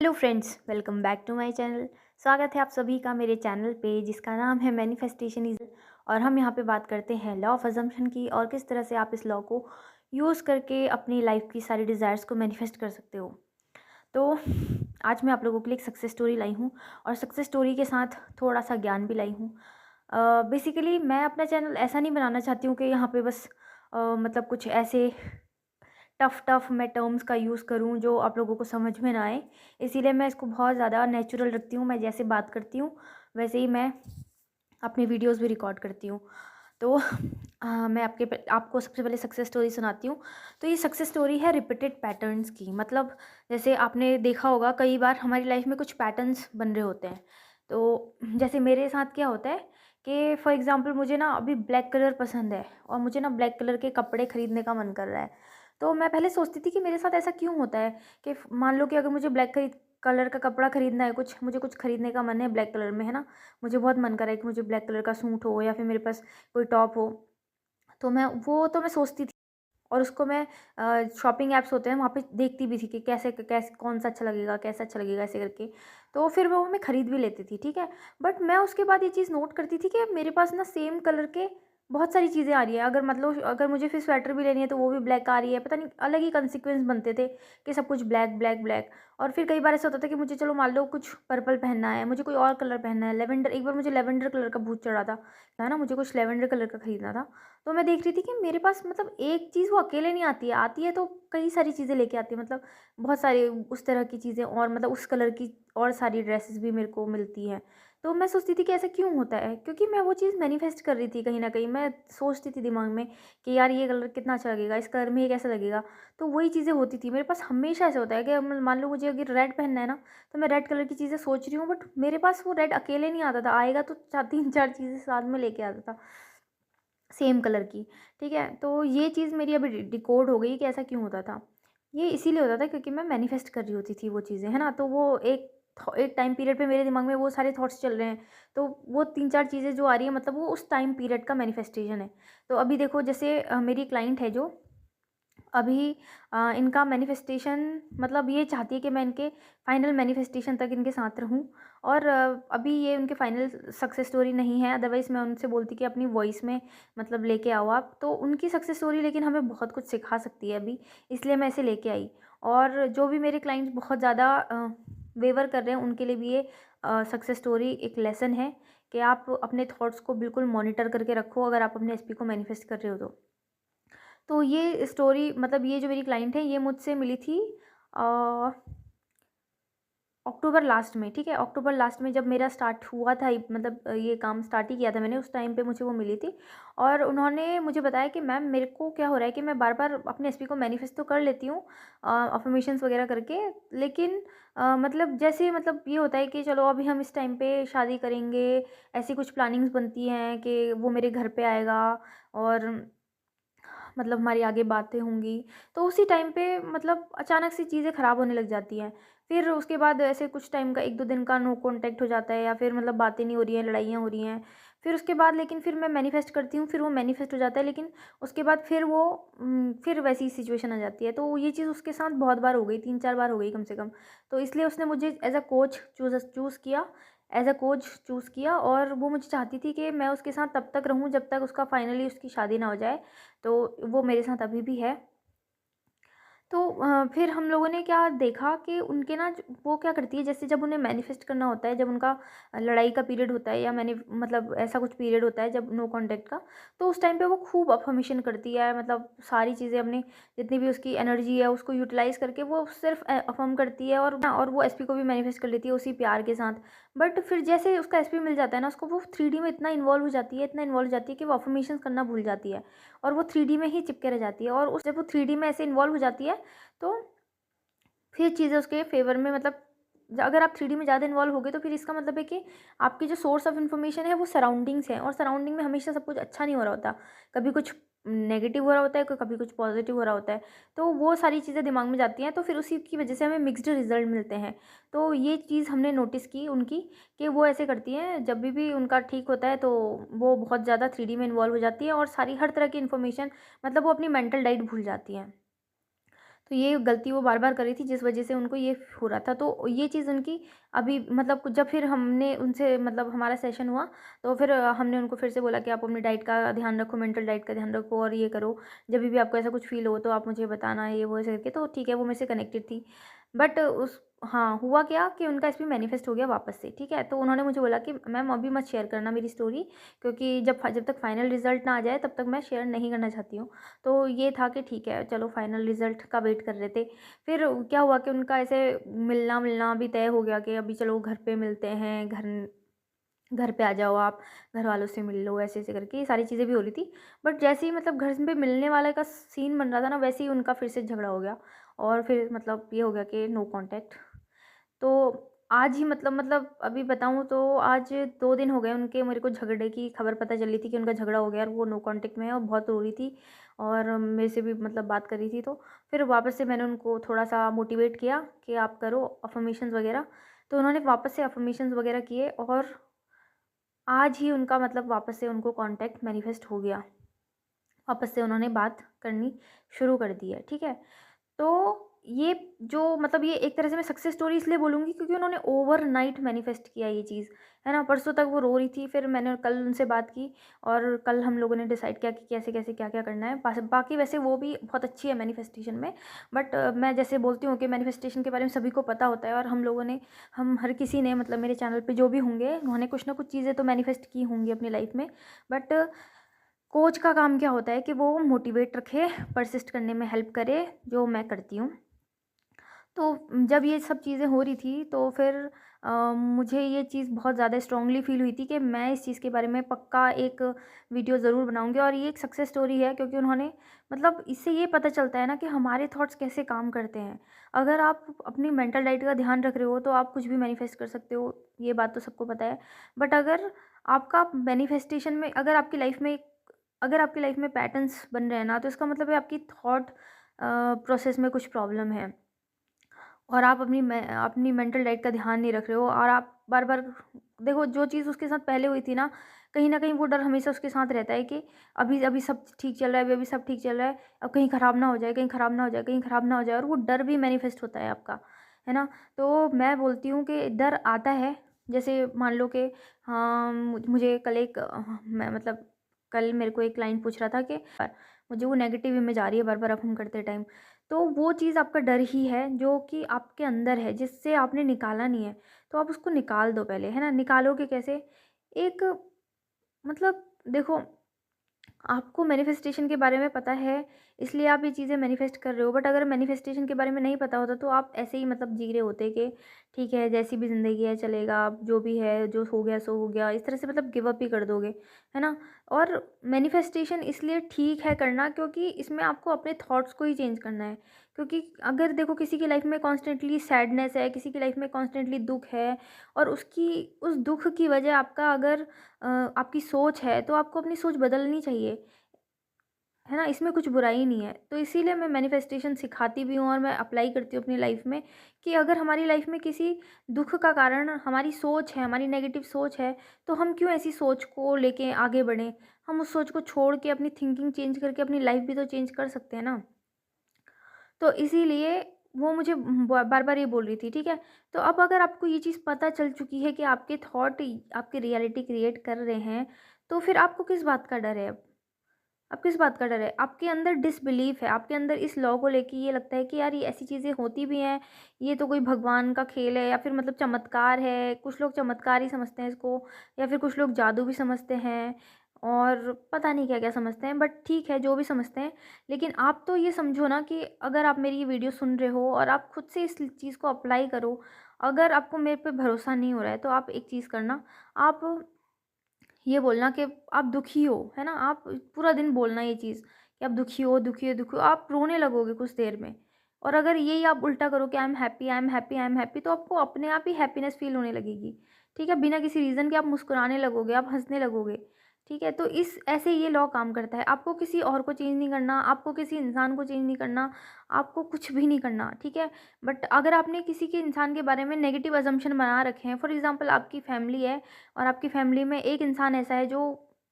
Hello friends, welcome back to my channel. स्वागत है आप सभी का मेरे चैनल पे जिसका नाम है मैनिफेस्टेशन इज। और हम यहाँ पे बात करते हैं लॉ ऑफ अजम्पशन की और किस तरह से आप इस लॉ को यूज़ करके अपनी लाइफ की सारी डिज़ायर्स को मैनिफेस्ट कर सकते हो। तो आज मैं आप लोगों के लिए एक सक्सेस स्टोरी लाई हूँ और सक्सेस स्टोरी के साथ थोड़ा सा ज्ञान भी लाई हूँ। बेसिकली मैं अपना चैनल ऐसा नहीं बनाना चाहती हूँ कि यहाँ पे बस मतलब कुछ ऐसे टफ़ टफ़ मैं टर्म्स का यूज़ करूँ जो आप लोगों को समझ में ना आए। इसीलिए मैं इसको बहुत ज़्यादा नेचुरल रखती हूँ। मैं जैसे बात करती हूँ वैसे ही मैं अपने वीडियोज़ भी रिकॉर्ड करती हूँ। तो मैं आपको सबसे पहले सक्सेस स्टोरी सुनाती हूँ। तो ये सक्सेस स्टोरी है रिपीटेड पैटर्न्स की। मतलब जैसे आपने देखा होगा कई बार हमारी लाइफ में कुछ पैटर्न्स बन रहे होते हैं। तो जैसे मेरे साथ क्या होता है कि फॉर एग्ज़ाम्पल मुझे ना अभी ब्लैक कलर पसंद है और मुझे ना ब्लैक कलर के कपड़े खरीदने का मन कर रहा है। तो मैं पहले सोचती थी कि मेरे साथ ऐसा क्यों होता है कि मान लो कि अगर मुझे ब्लैक कलर का कपड़ा खरीदना है, मुझे कुछ खरीदने का मन है ब्लैक कलर में, है ना? मुझे बहुत मन कर रहा है कि मुझे ब्लैक कलर का सूट हो या फिर मेरे पास कोई टॉप हो। तो मैं सोचती थी और उसको मैं शॉपिंग ऐप्स होते हैं वहाँ पे देखती भी थी कि कैसे कैसे कौन-सा अच्छा लगेगा, कैसा अच्छा लगेगा ऐसे करके। तो फिर वो मैं खरीद भी लेती थी, ठीक है? बट मैं उसके बाद ये चीज़ नोट करती थी कि मेरे पास ना सेम कलर के बहुत सारी चीज़ें आ रही हैं। अगर मुझे फिर स्वेटर भी लेनी है तो वो भी ब्लैक आ रही है। पता नहीं अलग ही कॉन्सिक्वेंस बनते थे कि सब कुछ ब्लैक, ब्लैक, ब्लैक। और फिर कई बार ऐसा होता था कि मुझे चलो मान लो कुछ पर्पल पहनना है, मुझे कोई और कलर पहनना है, लेवेंडर एक बार मुझे लेवेंडर कलर का भूत चढ़ा था, है ना? मुझे कुछ लेवेंडर कलर का खरीदना था। तो मैं देख रही थी कि मेरे पास मतलब एक चीज़ वो अकेले नहीं आती है तो कई सारी चीज़ें लेके आती है। मतलब बहुत सारी उस तरह की चीज़ें और मतलब उस कलर की और सारी ड्रेसेस भी मेरे को मिलती हैं। तो मैं सोचती थी कि ऐसा क्यों होता है? क्योंकि मैं वो चीज़ मैनिफेस्ट कर रही थी कहीं न कहीं। मैं सोचती थी दिमाग में कि यार ये कलर कितना अच्छा लगेगा, इस कलर में ये कैसा लगेगा? तो वही चीज़ें होती थी। मेरे पास हमेशा ऐसा होता है कि मान लो मुझे अगर रेड पहनना है ना, तो मैं रेड कलर की चीज़ें सोच रही हूँ बट मेरे पास वो रेड अकेले नहीं आता था। आएगा तो 3-4 चीज़ें साथ में लेके आता था। सेम कलर की, ठीक है? तो ये चीज़ मेरी अभी डिकोड हो गई कि ऐसा क्यों होता था। ये इसीलिए होता था क्योंकि मैं मैनिफेस्ट कर रही होती थी वो चीज़ें, है ना? तो वो एक टाइम पीरियड पे मेरे दिमाग में वो सारे थॉट्स चल रहे हैं, तो वो 3-4 चीज़ें जो आ रही हैं मतलब वो उस टाइम पीरियड का मैनिफेस्टेशन है। तो अभी देखो जैसे मेरी क्लाइंट है जो अभी इनका मैनिफेस्टेशन मतलब ये चाहती है कि मैं इनके फाइनल मैनिफेस्टेशन तक इनके साथ रहूं। और अभी ये उनके फाइनल सक्सेस स्टोरी नहीं है, अदरवाइज़ मैं उनसे बोलती कि अपनी वॉइस में मतलब लेके आओ आप। तो उनकी सक्सेस स्टोरी लेकिन हमें बहुत कुछ सिखा सकती है अभी, इसलिए मैं इसे लेके आई। और जो भी मेरे क्लाइंट्स बहुत ज़्यादा वेवर कर रहे हैं उनके लिए भी ये सक्सेस स्टोरी एक लेसन है कि आप अपने थॉट्स को बिल्कुल मॉनिटर करके रखो अगर आप अपने एसपी को मैनिफेस्ट कर रहे हो तो ये स्टोरी मतलब ये जो मेरी क्लाइंट है ये मुझसे मिली थी अ, अक्टूबर लास्ट में, ठीक है? अक्टूबर लास्ट में जब मेरा स्टार्ट हुआ था मतलब ये काम स्टार्ट ही किया था मैंने, उस टाइम पे मुझे वो मिली थी। और उन्होंने मुझे बताया कि मैम मेरे को क्या हो रहा है कि मैं बार-बार अपने एसपी को मैनिफेस्ट तो कर लेती हूँ अफ़र्मेशंस वगैरह करके, लेकिन मतलब जैसे मतलब ये होता है कि चलो अभी हम इस टाइम पे शादी करेंगे, ऐसी कुछ प्लानिंग्स बनती हैं कि वो मेरे घर पे आएगा और मतलब हमारी आगे बातें होंगी। तो उसी टाइम पे मतलब अचानक से चीज़ें ख़राब होने लग जाती हैं। फिर उसके बाद ऐसे कुछ टाइम का 1-2 दिन का नो कॉन्टैक्ट हो जाता है या फिर मतलब बातें नहीं हो रही हैं, लड़ाइयाँ हो रही हैं। फिर उसके बाद लेकिन फिर मैं मैनिफेस्ट करती हूँ, फिर वो मैनिफेस्ट हो जाता है, लेकिन उसके बाद फिर वो फिर वैसी ही सिचुएशन आ जाती है। तो ये चीज़ उसके साथ बहुत बार हो गई, 3-4 बार हो गई कम से कम। तो इसलिए उसने मुझे एज़ अ कोच चूज़ किया, एज़ अ कोच चूज़ किया और वो मुझे चाहती थी कि मैं उसके साथ तब तक रहूँ जब तक उसका फाइनली उसकी शादी ना हो जाए। तो वो मेरे साथ अभी भी है। तो फिर हम लोगों ने क्या देखा कि उनके ना वो क्या करती है जैसे जब उन्हें मैनिफेस्ट करना होता है, जब उनका लड़ाई का पीरियड होता है या मैंने मतलब ऐसा कुछ पीरियड होता है जब नो कॉन्टैक्ट का, तो उस टाइम पे वो खूब अफ़र्मेशन करती है। मतलब सारी चीज़ें अपनी जितनी भी उसकी एनर्जी है उसको यूटिलाइज़ करके वो सिर्फ़ अफ़र्म करती है और वो एसपी को भी मैनिफेस्ट कर लेती है उसी प्यार के साथ। बट फिर जैसे उसका एसपी मिल जाता है ना उसको, वो 3D में इतना इन्वॉल्व हो जाती है, इतना इन्वॉल्व हो जाती है कि वो अफ़र्मेशंस करना भूल जाती है और वो 3D में ही चिपके रह जाती है। और उस जब वो 3D में ऐसे इन्वॉल्व हो जाती है तो फिर चीज़ें उसके फ़ेवर में मतलब अगर आप 3D में ज़्यादा इन्वॉल्व हो गए तो फिर इसका मतलब है कि आपकी जो सोर्स ऑफ इन्फॉर्मेशन है वो सराउंडिंग्स हैं और सराउंडिंग में हमेशा सब कुछ अच्छा नहीं हो रहा होता। कभी कुछ नेगेटिव हो रहा होता है, कभी कुछ पॉजिटिव हो रहा होता है। तो वो सारी चीज़ें दिमाग में जाती हैं तो फिर उसी की वजह से हमें मिक्स्ड रिज़ल्ट मिलते हैं। तो ये चीज़ हमने नोटिस की उनकी कि वो ऐसे करती हैं जब भी उनका ठीक होता है तो वो बहुत ज़्यादा 3D में इन्वॉल्व हो जाती हैं और सारी हर तरह की इन्फॉर्मेशन मतलब वो अपनी मेंटल डाइट भूल जाती हैं। तो ये गलती वो बार-बार कर रही थी जिस वज़ह से उनको ये हो रहा था। तो ये चीज़ उनकी अभी मतलब जब फिर हमने उनसे मतलब हमारा सेशन हुआ, तो फिर हमने उनको फिर से बोला कि आप अपनी डाइट का ध्यान रखो, मेंटल डाइट का ध्यान रखो और ये करो। जभी भी आपको ऐसा कुछ फ़ील हो तो आप मुझे बताना, ये वो ऐसे करके। तो ठीक है, वो मेरे से कनेक्टेड थी। बट उस हाँ, हुआ क्या कि उनका एसपी मैनिफेस्ट हो गया वापस से, ठीक है? तो उन्होंने मुझे बोला कि मैम अभी मत शेयर करना मेरी स्टोरी, क्योंकि जब तक फाइनल रिज़ल्ट ना आ जाए तब तक मैं शेयर नहीं करना चाहती हूँ। तो ये था कि ठीक है, चलो फाइनल रिज़ल्ट का वेट कर रहे थे। फिर क्या हुआ कि उनका ऐसे मिलना-मिलना भी तय हो गया कि अभी चलो घर पे मिलते हैं, घर घर पे आ जाओ आप, घरवालों से मिल लो, ऐसे-ऐसे करके ये सारी चीज़ें भी हो रही थी। बट जैसे ही मतलब घर पे मिलने वाले का सीन बन रहा था ना, वैसे ही उनका फिर से झगड़ा हो गया और फिर मतलब ये हो गया कि नो कॉन्टैक्ट। तो आज ही मतलब अभी बताऊँ तो आज 2 दिन हो गए उनके मेरे को झगड़े की खबर पता चली थी कि उनका झगड़ा हो गया और वो नो कॉन्टैक्ट में है और बहुत रो रही थी और मेरे से भी मतलब बात कर रही थी। तो फिर वापस से मैंने उनको थोड़ा-सा मोटिवेट किया कि आप करो अफ़र्मेशंस वग़ैरह। तो उन्होंने वापस से अफ़र्मेशंस वग़ैरह किए और आज ही उनका मतलब वापस से उनको कॉन्टैक्ट मैनिफेस्ट हो गया। वापस से उन्होंने बात करनी शुरू कर दी है, ठीक है? तो ये जो मतलब ये एक तरह से मैं सक्सेस स्टोरी इसलिए बोलूँगी क्योंकि उन्होंने ओवरनाइट मैनिफेस्ट किया ये चीज़, है ना? परसों तक वो रो रही थी, फिर मैंने कल उनसे बात की और कल हम लोगों ने डिसाइड किया कि कैसे-कैसे, क्या-क्या करना है। बाकी वैसे वो भी बहुत अच्छी है मैनिफेस्टेशन में, बट मैं जैसे बोलती हूँ कि मैनिफेस्टेशन के बारे में सभी को पता होता है और हम हर किसी ने मतलब मेरे चैनल पे जो भी होंगे, उन्होंने कुछ ना कुछ चीज़ें तो मैनिफेस्ट की होंगी अपनी लाइफ़ में। बट कोच का काम क्या होता है कि वो मोटिवेट रखे, पर्सिस्ट करने में हेल्प करे, जो मैं करती हूँ। तो जब ये सब चीज़ें हो रही थी तो फिर मुझे ये चीज़ बहुत ज़्यादा स्ट्रांगली फ़ील हुई थी कि मैं इस चीज़ के बारे में पक्का एक वीडियो ज़रूर बनाऊँगी और ये एक सक्सेस स्टोरी है क्योंकि उन्होंने मतलब इससे ये पता चलता है ना कि हमारे थॉट्स कैसे काम करते हैं। अगर आप अपनी मेंटल डाइट का ध्यान रख रहे हो तो आप कुछ भी मैनिफेस्ट कर सकते हो, ये बात तो सबको पता है। बट अगर आपका मैनिफेस्टेशन में अगर आपकी लाइफ़ में पैटर्न्स बन रहे हैं ना, तो इसका मतलब है आपकी थॉट प्रोसेस में कुछ प्रॉब्लम है। और आप अपनी मेंटल डाइट का ध्यान नहीं रख रहे हो और आप बार-बार देखो जो चीज़ उसके साथ पहले हुई थी ना, कहीं न कहीं वो डर हमेशा उसके साथ रहता है कि अभी अभी सब ठीक चल रहा है, अभी-अभी सब ठीक चल रहा है, अब कहीं ख़राब ना हो जाए, कहीं ख़राब ना हो जाए, कहीं ख़राब ना हो जाए और वो डर भी मैनिफेस्ट होता है आपका, है ना? तो मैं बोलती हूँ कि डर आता है, जैसे मान लो कि हाँ, मुझे कल मैं मतलब कल मेरे को एक क्लाइंट पूछ रहा था कि मुझे वो नेगेटिव इमेज आ रही है बार-बार अफ़र्म करते टाइम। तो वो चीज़ आपका डर ही है जो कि आपके अंदर है, जिससे आपने निकाला नहीं है। तो आप उसको निकाल दो पहले, है ना? निकालोगे कैसे? एक मतलब देखो, आपको मैनिफेस्टेशन के बारे में पता है, इसलिए आप ये चीज़ें मैनिफेस्ट कर रहे हो। बट अगर मैनिफेस्टेशन के बारे में नहीं पता होता, तो आप ऐसे ही मतलब जी रहे होते कि ठीक है, जैसी भी ज़िंदगी है चलेगा, अब जो भी है, जो हो गया सो हो गया। इस तरह से मतलब गिव अप ही कर दोगे, है ना? और मैनिफेस्टेशन इसलिए ठीक है करना क्योंकि इसमें आपको अपने थॉट्स को ही चेंज करना है। क्योंकि अगर देखो किसी की लाइफ़ में कॉन्स्टेंटली सैडनेस है, किसी की लाइफ़ में कॉन्स्टेंटली दुःख है और उस दुःख की वजह आपका अगर आपकी सोच है, तो आपको अपनी सोच बदलनी चाहिए, है ना? इसमें कुछ बुराई नहीं है। तो इसीलिए मैं मैनिफेस्टेशन सिखाती भी हूँ और मैं अप्लाई करती हूँ अपनी लाइफ़ में कि अगर हमारी लाइफ़ में किसी दुःख का कारण हमारी सोच है, हमारी नेगेटिव सोच है, तो हम क्यों ऐसी सोच को लेके आगे बढ़ें? हम उस सोच को छोड़ के अपनी थिंकिंग चेंज करके अपनी लाइफ़ भी तो चेंज कर सकते हैं ना। तो इसीलिए वो मुझे बार-बार ये बोल रही थी, ठीक है? तो अब अगर आपको ये चीज़ पता चल चुकी है कि आपके थॉट आपकी रियलिटी क्रिएट कर रहे हैं, तो फिर आपको किस बात का डर है अब? अब किस बात का डर है? आपके अंदर डिसबिलीफ है, आपके अंदर इस लॉ को लेके ये लगता है कि यार ये ऐसी चीज़ें होती भी हैं, ये तो कोई भगवान का खेल है या फिर मतलब चमत्कार है। कुछ लोग चमत्कार ही समझते हैं इसको या फिर कुछ लोग जादू भी समझते हैं और पता नहीं क्या-क्या समझते हैं, बट ठीक है जो भी समझते हैं। लेकिन आप तो ये समझो ना कि अगर आप मेरी ये वीडियो सुन रहे हो और आप खुद से इस चीज़ को अप्लाई करो। अगर आपको मेरे पे भरोसा नहीं हो रहा है तो आप एक चीज़ करना, आप ये बोलना कि आप दुखी हो, है ना? आप पूरा दिन बोलना ये चीज़ कि आप दुखी हो, दुखी हो, दुखी हो, आप रोने लगोगे कुछ देर में। और अगर यही आप उल्टा करो कि I am happy, I am happy, I am happy, तो आपको अपने आप ही हैप्पीनेस फ़ील होने लगेगी, ठीक है? बिना किसी रीज़न के आप मुस्कुराने लगोगे, आप हँसने लगोगे, ठीक है? तो इस ऐसे ये लॉ काम करता है। आपको किसी और को चेंज नहीं करना, आपको किसी इंसान को चेंज नहीं करना, आपको कुछ भी नहीं करना, ठीक है? बट अगर आपने किसी के इंसान के बारे में नेगेटिव असम्पशन बना रखे हैं, फॉर एग्ज़ाम्पल आपकी फैमिली है और आपकी फैमिली में एक इंसान ऐसा है जो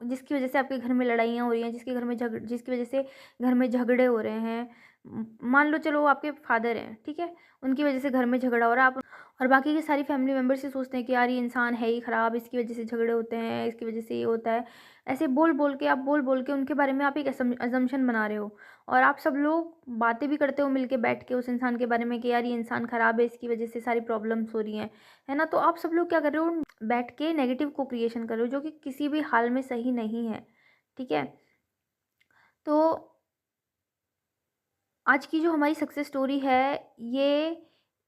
जिसकी वज़ह से आपके घर में लड़ाइयाँ हो रही हैं, जिसकी वज़ह से घर में झगड़े हो रहे हैं, मान लो चलो वो आपके फादर हैं, ठीक है? उनकी वजह से घर में झगड़ा हो रहा है, आप और बाकी की सारी फैमिली मेंबर्स ये सोचते हैं कि यार ये इंसान है ही ख़राब, इसकी वजह से झगड़े होते हैं, इसकी वजह से ये होता है। ऐसे बोल-बोल के उनके बारे में आप एक असम्पशन बना रहे हो और आप सब लोग बातें भी करते हो मिल के बैठ के उस इंसान के बारे में कि यार ये इंसान ख़राब है, इसकी वजह से सारी प्रॉब्लम्स हो रही हैं, है ना? तो आप सब लोग क्या कर रहे हो, बैठ के नेगेटिव को क्रिएशन कर रहे हो, जो कि किसी भी हाल में सही नहीं है, ठीक है? तो आज की जो हमारी सक्सेस स्टोरी है, ये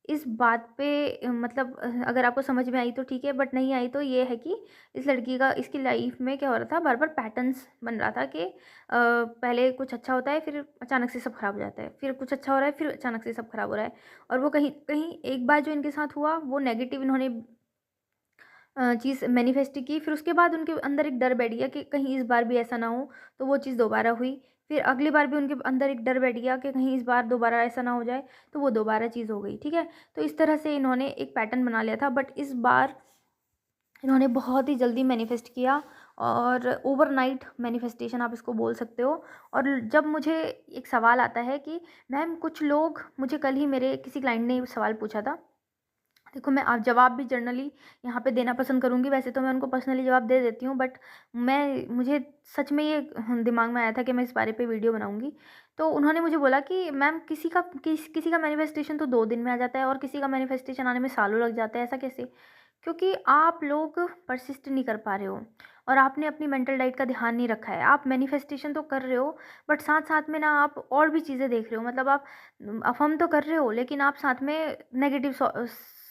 इस बात पे मतलब अगर आपको समझ में आई तो ठीक है, बट नहीं आई तो ये है कि इस लड़की का इसकी लाइफ में क्या हो रहा था, बार-बार पैटर्न्स बन रहा था कि पहले कुछ अच्छा होता है, फिर अचानक से सब खराब हो जाता है, फिर कुछ अच्छा हो रहा है, फिर अचानक से सब खराब हो रहा है। और वो कहीं कहीं एक बार जो इनके साथ हुआ, वो नेगेटिव इन्होंने चीज़ मैनिफेस्ट की, फिर उसके बाद उनके अंदर एक डर बैठ गया कि कहीं इस बार भी ऐसा ना हो, तो वो चीज़ दोबारा हुई। फिर अगली बार भी उनके अंदर एक डर बैठ गया कि कहीं इस बार दोबारा ऐसा ना हो जाए, तो वो दोबारा चीज़ हो गई, ठीक है? तो इस तरह से इन्होंने एक पैटर्न बना लिया था, बट इस बार इन्होंने बहुत ही जल्दी मैनिफेस्ट किया और ओवरनाइट मैनिफेस्टेशन आप इसको बोल सकते हो। और जब मुझे एक सवाल आता है कि मैम कुछ लोग मुझे कल ही मेरे किसी क्लाइंट ने सवाल पूछा था, देखो मैं जवाब भी जनरली यहाँ पे देना पसंद करूँगी, वैसे तो मैं उनको पर्सनली जवाब दे देती हूँ, बट मुझे सच में ये दिमाग में आया था कि मैं इस बारे पे वीडियो बनाऊँगी। तो उन्होंने मुझे बोला कि मैम किसी का मैनिफेस्टेशन तो 2 दिन में आ जाता है और किसी का मैनिफेस्टेशन आने में सालों लग जाता है, ऐसा कैसे? क्योंकि आप लोग परसिस्ट नहीं कर पा रहे हो और आपने अपनी मेंटल डाइट का ध्यान नहीं रखा है। आप मैनिफेस्टेशन तो कर रहे हो, बट साथ-साथ में ना आप और भी चीज़ें देख रहे हो, मतलब आप अफ़र्म तो कर रहे हो, लेकिन आप साथ में नेगेटिव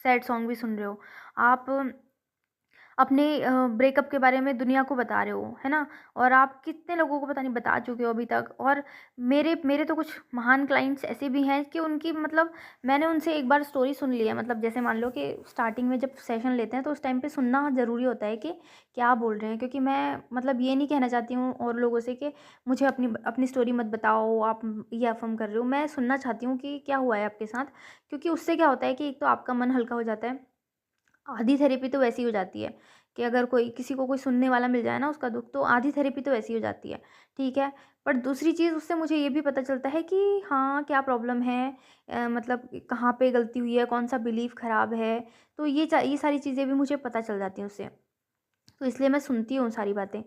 सैड सॉन्ग भी सुन रहे हो। आप अपने ब्रेकअप के बारे में दुनिया को बता रहे हो, है ना? और आप कितने लोगों को पता नहीं बता चुके हो अभी तक। और मेरे मेरे तो कुछ महान क्लाइंट्स ऐसे भी हैं कि उनकी मतलब मैंने उनसे एक बार स्टोरी सुन ली है, मतलब जैसे मान लो कि स्टार्टिंग में जब सेशन लेते हैं तो उस टाइम पे सुनना ज़रूरी होता है कि क्या बोल रहे हैं, क्योंकि मैं मतलब ये नहीं कहना चाहती हूँ और लोगों से कि मुझे अपनी अपनी स्टोरी मत बताओ, आप ये अफ़र्म कर रहे हो। मैं सुनना चाहती हूँ कि क्या हुआ है आपके साथ, क्योंकि उससे क्या होता है कि एक तो आपका मन हल्का हो जाता है। आधी थेरेपी तो वैसे ही हो जाती है कि अगर कोई किसी को कोई सुनने वाला मिल जाए ना उसका दुःख, तो आधी थेरेपी तो वैसे ही हो जाती है, ठीक है। पर दूसरी चीज़ उससे मुझे ये भी पता चलता है कि हाँ, क्या प्रॉब्लम है, मतलब कहाँ पे गलती हुई है, कौन-सा बिलीफ खराब है, तो ये सारी चीज़ें भी मुझे पता चल जाती हैं उससे। तो इसलिए मैं सुनती हूँ सारी बातें।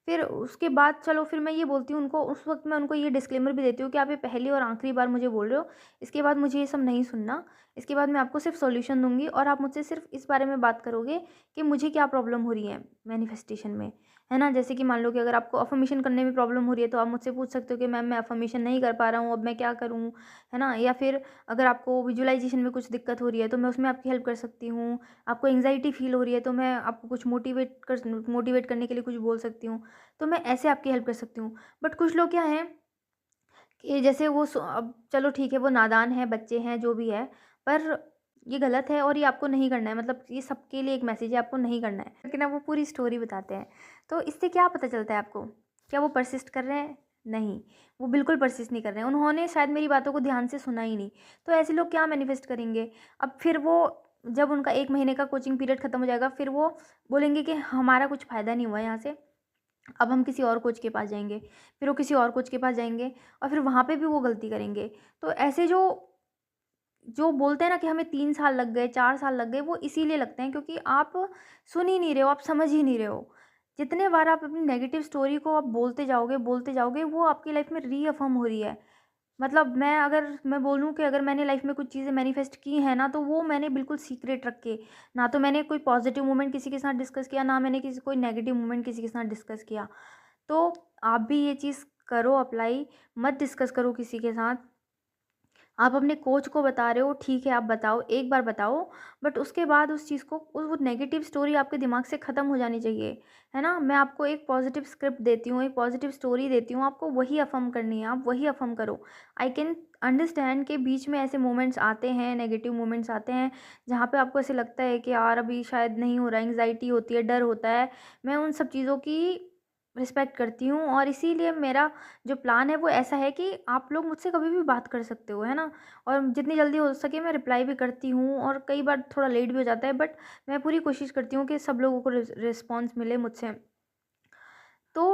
फिर उसके बाद चलो फिर मैं ये बोलती हूँ उनको, उस वक़्त मैं उनको ये डिस्क्लेमर भी देती हूँ कि आप ये पहली और आखिरी बार मुझे बोल रहे हो, इसके बाद मुझे ये सब नहीं सुनना। इसके बाद मैं आपको सिर्फ़ सॉल्यूशन दूँगी और आप मुझसे सिर्फ़ इस बारे में बात करोगे कि मुझे क्या प्रॉब्लम हो रही है मैनिफेस्टेशन में, है ना? जैसे कि मान लो कि अगर आपको अफ़र्मेशन करने में प्रॉब्लम हो रही है, तो आप मुझसे पूछ सकते हो कि मैम मैं अफ़र्मेशन नहीं कर पा रहा हूँ, अब मैं क्या करूँ? है ना? या फिर अगर आपको विजुअलाइज़ेशन में कुछ दिक्कत हो रही है, तो मैं उसमें आपकी हेल्प कर सकती हूँ। आपको एंग्ज़ायटी फ़ील हो रही है, तो मैं आपको कुछ मोटिवेट करने के लिए कुछ बोल सकती हूँ। तो मैं ऐसे आपकी हेल्प कर सकती हूँ। बट कुछ लोग क्या हैं कि जैसे वो अब चलो ठीक है वो नादान हैं, बच्चे हैं, जो भी है, पर ये गलत है और ये आपको नहीं करना है, मतलब ये सबके लिए एक मैसेज है, आपको नहीं करना है। लेकिन अब वो पूरी स्टोरी बताते हैं। तो इससे क्या पता चलता है आपको? क्या वो पर्सिस्ट कर रहे हैं? नहीं, वो बिल्कुल पर्सिस्ट नहीं कर रहे हैं। उन्होंने शायद मेरी बातों को ध्यान से सुना ही नहीं। तो ऐसे लोग क्या मैनिफेस्ट करेंगे? अब फिर वो जब उनका 1 महीने का कोचिंग पीरियड खत्म हो जाएगा, फिर वो बोलेंगे कि हमारा कुछ फ़ायदा नहीं हुआ यहाँ से, अब हम किसी और कोच के पास जाएँगे। फिर वो किसी और कोच के पास जाएँगे और फिर वहाँ पे भी वो गलती करेंगे। तो ऐसे जो जो बोलते हैं ना कि हमें 3 साल लग गए, 4 साल लग गए, वो इसीलिए लगते हैं क्योंकि आप सुन ही नहीं रहे हो, आप समझ ही नहीं रहे हो। जितने बार आप अपनी नेगेटिव स्टोरी को आप बोलते जाओगे, वो आपकी लाइफ़ में रीअफ़र्म हो रही है। मतलब मैं बोलूँ कि अगर मैंने लाइफ़ में कुछ चीज़ें मैनिफेस्ट की हैं ना, तो वो मैंने बिल्कुल सीक्रेट रख के, ना तो मैंने कोई पॉज़िटिव मोमेंट किसी के साथ डिस्कस किया, ना मैंने किसी कोई नेगेटिव मोमेंट किसी के साथ डिस्कस किया। तो आप भी ये चीज़ करो अप्लाई, मत डिस्कस करो किसी के साथ। आप अपने कोच को बता रहे हो, ठीक है आप बताओ, एक बार बताओ, बट उसके बाद उस चीज़ को वो नेगेटिव स्टोरी आपके दिमाग से ख़त्म हो जानी चाहिए, है ना? मैं आपको एक पॉज़िटिव स्क्रिप्ट देती हूँ, एक पॉज़िटिव स्टोरी देती हूँ, आपको वही अफ़र्म करनी है, आप वही अफ़र्म करो। आई कैन अंडरस्टैंड के बीच में ऐसे मोमेंट्स आते हैं, नेगेटिव मोमेंट्स आते हैं, जहाँ पे आपको ऐसे लगता है कि यार अभी शायद नहीं हो रहा है, एंग्ज़ायटी होती है, डर होता है। मैं उन सब चीज़ों की रिस्पेक्ट करती हूँ और इसीलिए मेरा जो प्लान है वो ऐसा है कि आप लोग मुझसे कभी भी बात कर सकते हो, है ना? और जितनी जल्दी हो सके मैं रिप्लाई भी करती हूँ और कई बार थोड़ा लेट भी हो जाता है, बट मैं पूरी कोशिश करती हूँ कि सब लोगों को रिस्पॉन्स मिले मुझसे। तो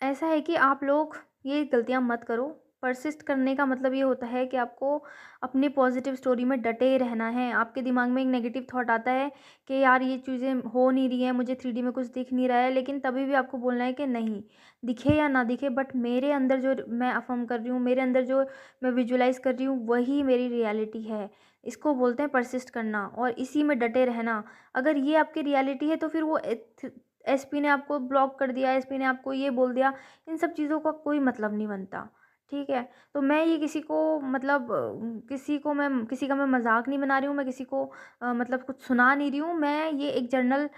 ऐसा है कि आप लोग ये गलतियाँ मत करो, परसिस्ट करने का मतलब ये होता है कि आपको अपनी पॉजिटिव स्टोरी में डटे रहना है। आपके दिमाग में एक नेगेटिव थॉट आता है कि यार ये चीज़ें हो नहीं रही हैं, मुझे 3D में कुछ दिख नहीं रहा है, लेकिन तभी भी आपको बोलना है कि नहीं, दिखे या ना दिखे बट मेरे अंदर जो मैं अफ़र्म कर रही हूँ, मेरे अंदर जो मैं विजुअलाइज़ कर रही हूँ वही मेरी रियलिटी है। इसको बोलते हैं परसिस्ट करना और इसी में डटे रहना। अगर ये आपकी रियलिटी है तो फिर वो एसपी ने आपको ब्लॉक कर दिया, एसपी ने आपको ये बोल दिया, इन सब चीज़ों का कोई मतलब नहीं बनता, ठीक है? तो मैं ये किसी को मतलब किसी का मैं मज़ाक नहीं बना रही हूँ, मैं किसी को मतलब कुछ सुना नहीं रही हूँ। मैं ये एक जनरल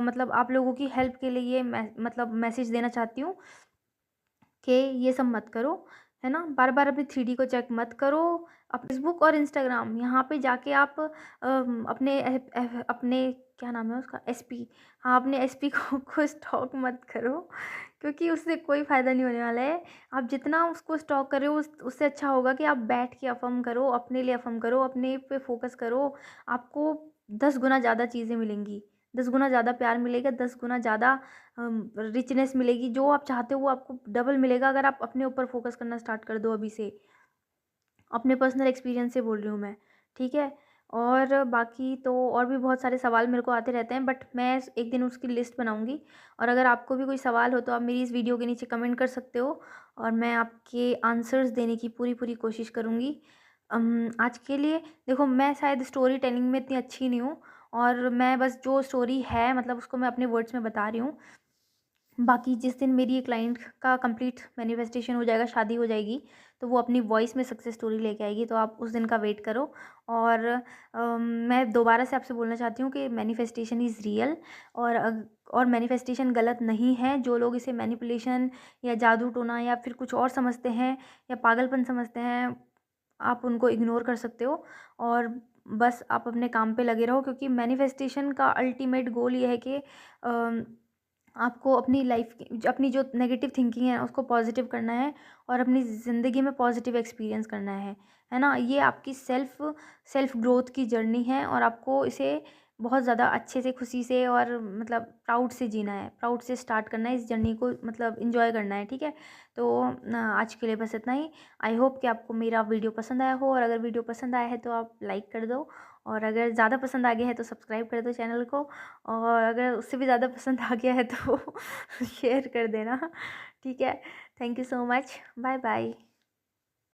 मतलब आप लोगों की हेल्प के लिए ये मतलब मैसेज देना चाहती हूँ कि ये सब मत करो, है ना? बार-बार अपनी 3D को चेक मत करो। फ़ेसबुक और इंस्टाग्राम यहाँ पे जाके आप अपने अपने क्या नाम है उसका एसपी, हाँ, अपने एसपी को स्टॉक मत करो क्योंकि उससे कोई फ़ायदा नहीं होने वाला है। आप जितना उसको स्टॉक कर रहे हो उससे अच्छा होगा कि आप बैठ के अफ़र्म करो, अपने लिए अफ़र्म करो, अपने पे फ़ोकस करो। आपको 10 गुना ज़्यादा चीज़ें मिलेंगी, 10 गुना ज़्यादा प्यार मिलेगा, 10 गुना ज़्यादा रिचनेस मिलेगी। जो आप चाहते हो वो आपको डबल मिलेगा अगर आप अपने ऊपर फ़ोकस करना स्टार्ट कर दो अभी से। अपने पर्सनल एक्सपीरियंस से बोल रही हूँ मैं, ठीक है? और बाकी तो और भी बहुत सारे सवाल मेरे को आते रहते हैं बट मैं एक दिन उसकी लिस्ट बनाऊँगी और अगर आपको भी कोई सवाल हो तो आप मेरी इस वीडियो के नीचे कमेंट कर सकते हो और मैं आपके आंसर्स देने की पूरी कोशिश करूँगी। आज के लिए देखो मैं शायद स्टोरी टेलिंग में इतनी अच्छी नहीं हूँ और मैं बस जो स्टोरी है मतलब उसको मैं अपने वर्ड्स में बता रही हूँ। बाकी जिस दिन मेरी एक क्लाइंट का कंप्लीट मैनिफेस्टेशन हो जाएगा, शादी हो जाएगी, तो वो अपनी वॉइस में सक्सेस स्टोरी लेके आएगी, तो आप उस दिन का वेट करो। और मैं दोबारा से आपसे बोलना चाहती हूँ कि मैनिफेस्टेशन इज़ रियल और और मैनिफेस्टेशन गलत नहीं है। जो लोग इसे मैनिपुलेशन या जादू-टोना या फिर कुछ और समझते हैं या पागलपन समझते हैं, आप उनको इग्नोर कर सकते हो और बस आप अपने काम पे लगे रहो क्योंकि मैनिफेस्टेशन का अल्टीमेट गोल ये है कि आपको अपनी लाइफ की अपनी जो नेगेटिव थिंकिंग है उसको पॉजिटिव करना है और अपनी ज़िंदगी में पॉजिटिव एक्सपीरियंस करना है ना? ये आपकी सेल्फ ग्रोथ की जर्नी है और आपको इसे बहुत ज़्यादा अच्छे से, खुशी से और मतलब प्राउड से जीना है, प्राउड से स्टार्ट करना है इस जर्नी को मतलब एन्जॉय करना है, ठीक है? तो आज के लिए बस इतना ही। आई होप कि आपको मेरा वीडियो पसंद आया हो और अगर वीडियो पसंद आया है तो आप लाइक कर दो और अगर ज़्यादा पसंद आ गया है तो सब्सक्राइब कर दो चैनल को और अगर उससे भी ज़्यादा पसंद आ गया है तो शेयर कर देना, ठीक है? Thank you so much. Bye bye.